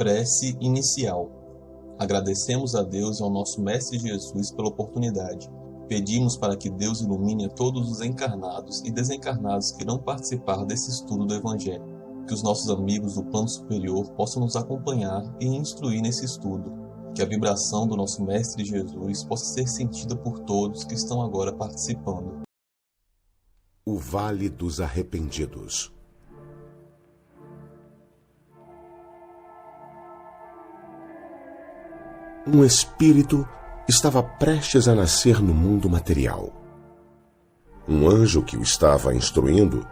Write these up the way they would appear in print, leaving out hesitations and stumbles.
Prece inicial. Agradecemos a Deus e ao nosso Mestre Jesus pela oportunidade. Pedimos para que Deus ilumine a todos os encarnados e desencarnados que irão participar desse estudo do Evangelho. Que os nossos amigos do plano superior possam nos acompanhar e instruir nesse estudo. Que a vibração do nosso Mestre Jesus possa ser sentida por todos que estão agora participando. O Vale dos Arrependidos. Um espírito estava prestes a nascer no mundo material. Um anjo que o estava instruindo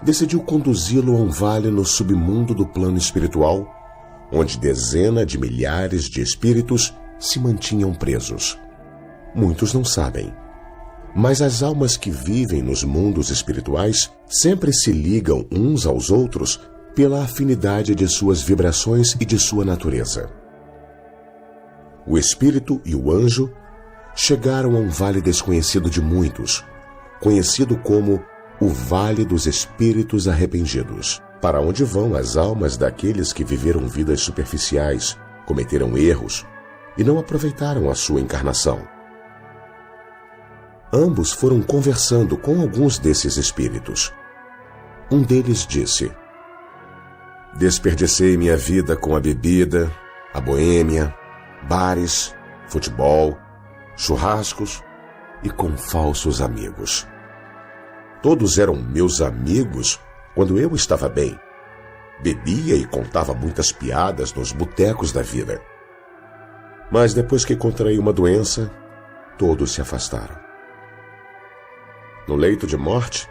decidiu conduzi-lo a um vale no submundo do plano espiritual, onde dezenas de milhares de espíritos se mantinham presos. Muitos não sabem, mas as almas que vivem nos mundos espirituais sempre se ligam uns aos outros pela afinidade de suas vibrações e de sua natureza. O espírito e o anjo chegaram a um vale desconhecido de muitos, conhecido como o Vale dos Espíritos Arrependidos, para onde vão as almas daqueles que viveram vidas superficiais, cometeram erros e não aproveitaram a sua encarnação. Ambos foram conversando com alguns desses espíritos. Um deles disse: "Desperdicei minha vida com a bebida, a boêmia, bares, futebol, churrascos e com falsos amigos. Todos eram meus amigos quando eu estava bem. Bebia e contava muitas piadas nos botecos da vida. Mas depois que contraí uma doença, todos se afastaram. No leito de morte,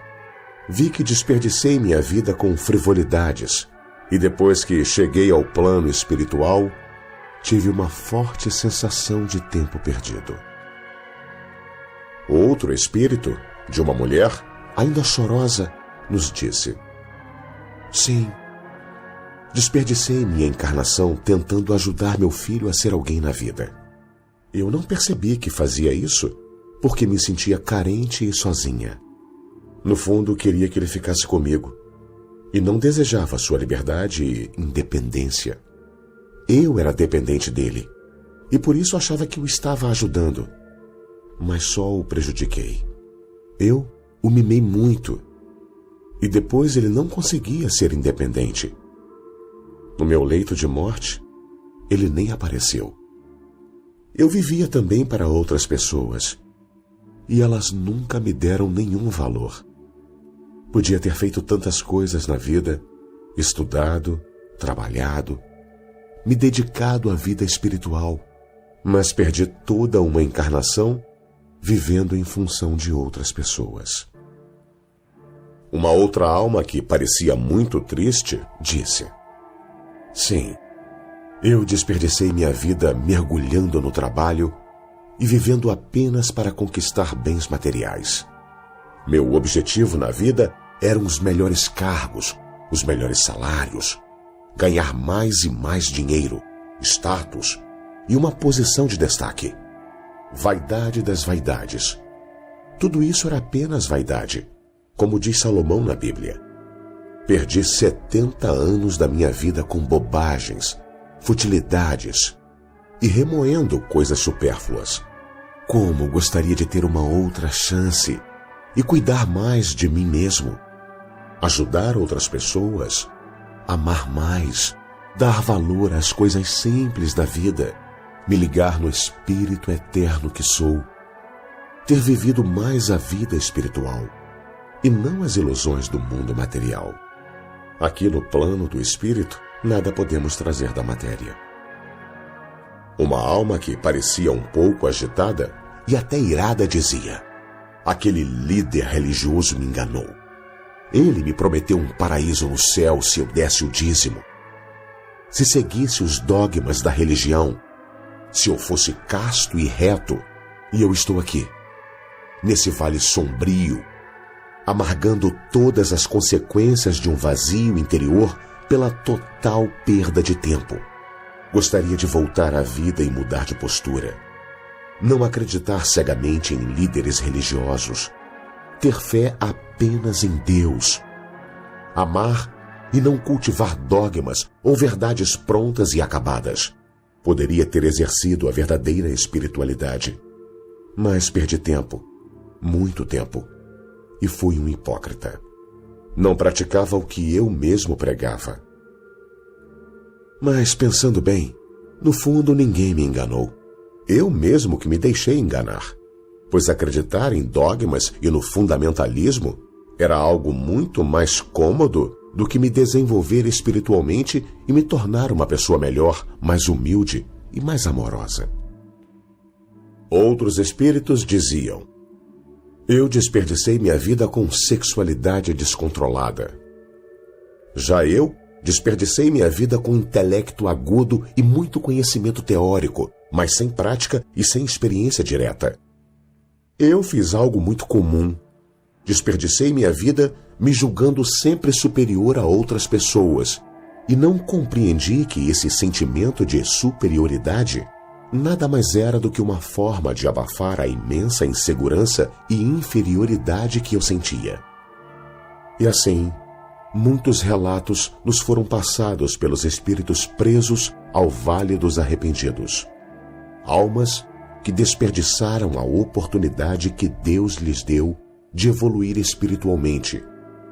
vi que desperdicei minha vida com frivolidades e depois que cheguei ao plano espiritual, tive uma forte sensação de tempo perdido." Outro espírito, de uma mulher, ainda chorosa, nos disse: "Sim, desperdicei minha encarnação tentando ajudar meu filho a ser alguém na vida. Eu não percebi que fazia isso porque me sentia carente e sozinha. No fundo, queria que ele ficasse comigo e não desejava sua liberdade e independência. Eu era dependente dele, e por isso achava que o estava ajudando, mas só o prejudiquei. Eu o mimei muito, e depois ele não conseguia ser independente. No meu leito de morte, ele nem apareceu. Eu vivia também para outras pessoas, e elas nunca me deram nenhum valor. Podia ter feito tantas coisas na vida, estudado, trabalhado, me dedicado à vida espiritual, mas perdi toda uma encarnação vivendo em função de outras pessoas." Uma outra alma que parecia muito triste disse: "Sim, eu desperdicei minha vida mergulhando no trabalho e vivendo apenas para conquistar bens materiais. Meu objetivo na vida eram os melhores cargos, os melhores salários, ganhar mais e mais dinheiro, status e uma posição de destaque. Vaidade das vaidades. Tudo isso era apenas vaidade, como diz Salomão na Bíblia. Perdi 70 anos da minha vida com bobagens, futilidades e remoendo coisas supérfluas. Como gostaria de ter uma outra chance e cuidar mais de mim mesmo, ajudar outras pessoas, amar mais, dar valor às coisas simples da vida, me ligar no espírito eterno que sou, ter vivido mais a vida espiritual e não as ilusões do mundo material. Aqui no plano do espírito, nada podemos trazer da matéria." Uma alma que parecia um pouco agitada e até irada dizia: "Aquele líder religioso me enganou. Ele me prometeu um paraíso no céu se eu desse o dízimo, se seguisse os dogmas da religião, se eu fosse casto e reto, e eu estou aqui, nesse vale sombrio, amargando todas as consequências de um vazio interior pela total perda de tempo. Gostaria de voltar à vida e mudar de postura. Não acreditar cegamente em líderes religiosos. Ter fé apenas em Deus. Amar e não cultivar dogmas ou verdades prontas e acabadas. Poderia ter exercido a verdadeira espiritualidade. Mas perdi tempo, muito tempo, e fui um hipócrita. Não praticava o que eu mesmo pregava. Mas, pensando bem, no fundo ninguém me enganou. Eu mesmo que me deixei enganar, pois acreditar em dogmas e no fundamentalismo era algo muito mais cômodo do que me desenvolver espiritualmente e me tornar uma pessoa melhor, mais humilde e mais amorosa. Outros espíritos diziam: eu desperdicei minha vida com sexualidade descontrolada. Já eu desperdicei minha vida com intelecto agudo e muito conhecimento teórico, mas sem prática e sem experiência direta. Eu fiz algo muito comum. Desperdicei minha vida me julgando sempre superior a outras pessoas e não compreendi que esse sentimento de superioridade nada mais era do que uma forma de abafar a imensa insegurança e inferioridade que eu sentia. E assim, muitos relatos nos foram passados pelos espíritos presos ao Vale dos Arrependidos. Almas que desperdiçaram a oportunidade que Deus lhes deu de evoluir espiritualmente,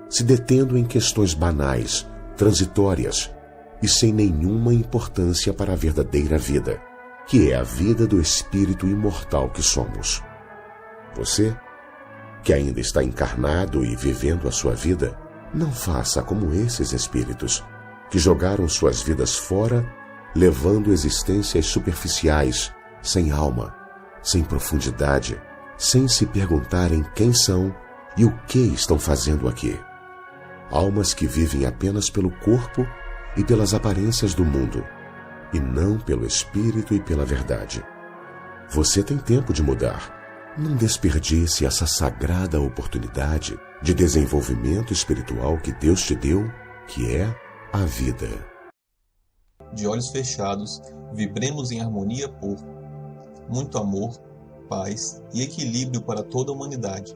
se detendo em questões banais, transitórias e sem nenhuma importância para a verdadeira vida, que é a vida do espírito imortal que somos. Você, que ainda está encarnado e vivendo a sua vida, não faça como esses espíritos, que jogaram suas vidas fora, levando existências superficiais, sem alma, sem profundidade, sem se perguntarem quem são e o que estão fazendo aqui. Almas que vivem apenas pelo corpo e pelas aparências do mundo, e não pelo espírito e pela verdade. Você tem tempo de mudar. Não desperdice essa sagrada oportunidade de desenvolvimento espiritual que Deus te deu, que é a vida. De olhos fechados, vibremos em harmonia por muito amor, paz e equilíbrio para toda a humanidade,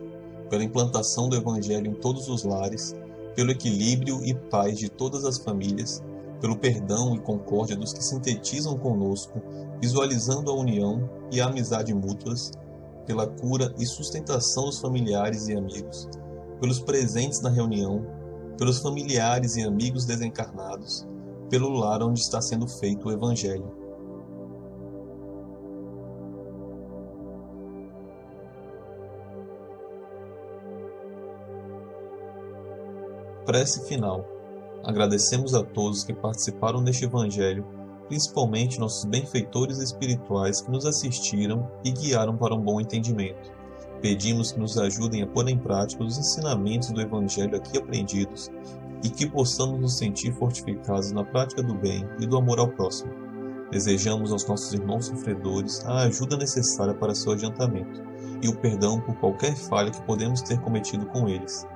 pela implantação do Evangelho em todos os lares, pelo equilíbrio e paz de todas as famílias, pelo perdão e concórdia dos que sintetizam conosco, visualizando a união e a amizade mútuas, pela cura e sustentação dos familiares e amigos, pelos presentes na reunião, pelos familiares e amigos desencarnados, pelo lar onde está sendo feito o Evangelho. Prece final. Agradecemos a todos que participaram deste Evangelho, principalmente nossos benfeitores espirituais que nos assistiram e guiaram para um bom entendimento. Pedimos que nos ajudem a pôr em prática os ensinamentos do Evangelho aqui aprendidos e que possamos nos sentir fortificados na prática do bem e do amor ao próximo. Desejamos aos nossos irmãos sofredores a ajuda necessária para seu adiantamento e o perdão por qualquer falha que podemos ter cometido com eles.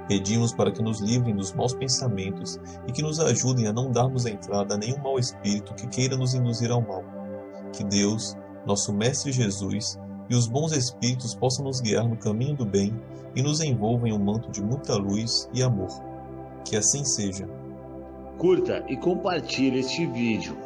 Pedimos para que nos livrem dos maus pensamentos e que nos ajudem a não darmos entrada a nenhum mau espírito que queira nos induzir ao mal. Que Deus, nosso Mestre Jesus, e os bons espíritos possam nos guiar no caminho do bem e nos envolvam em um manto de muita luz e amor. Que assim seja. Curta e compartilhe este vídeo.